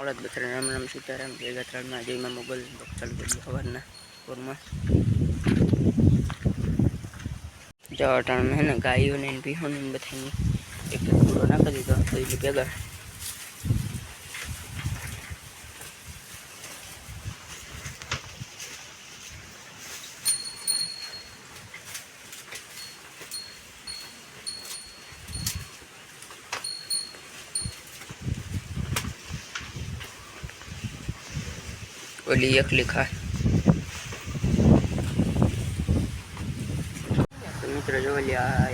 ભારત બથર રામ રામ સીતારામ જય ગાત્રામાં જયમાં મોગલ ચાલુ કરી સવારના કોરમાં જટાણ હે ને ગાયોને ભીહોને બધાની એક પૂરો નાખી દીધો તો એટલે ભેગા ઓલી એકલી ખા તો મિત્રો જો લ્યા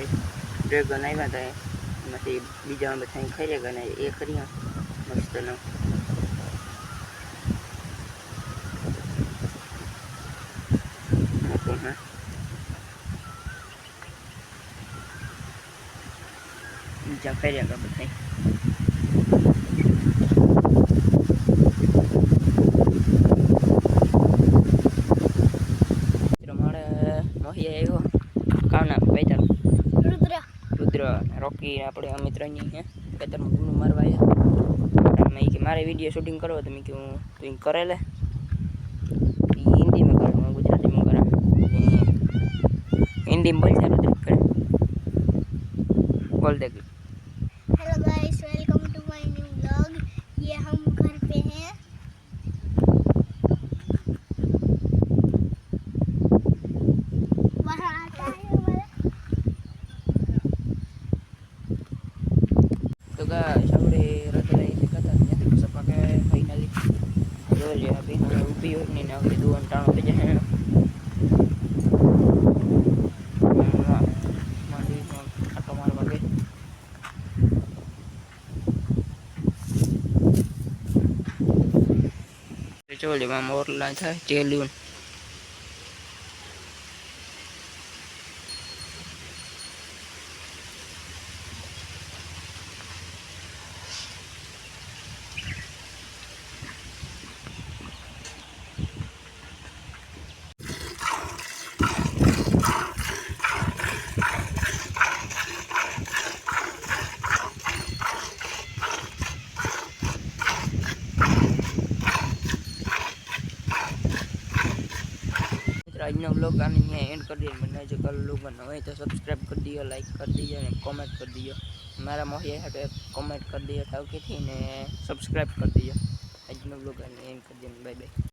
ડ્રેગન આવ્યા હતા એમાંથી બીજા બધા ખાઈ રહ્યા ને એ કર્યા મસ્ત નો બીજા ખાઈ રહ્યા બધા रुद्र रॉकी આપણે મિત્રની હે ખેતરમાં ગુણ મારવા આવ્યા મેં કે મારે વિડિયો શૂટિંગ કરો તો મેં કે હું તું કરે લે હિન્દીમાં કરું હું ગુજરાતીમાં કરું हिंदी में बोलता रुद्र करे बोल दे hello guys welcome to my new vlog ये हम घर पे हैं वहां आता है हमारा तो गाइस આપણે રતલાઈ કતા નથી સપાકે ફાઇનલી જો લે અભી હું ઊભી હોઈને ને આપણે દુવાન ટાણો થઈ જાય चलो मैं मोरला था चेलियन आज ना व्लॉग आने एंड कर दिया मैंने जो कल लोग बनाए तो सब्सक्राइब कर दिया लाइक कर दिया ने कमेंट कर दिया मेरा मोहिया है तो कमेंट कर दिया था कि थी ने सब्सक्राइब कर दिया आज ना व्लॉग आने एंड कर दिया बाय बाय।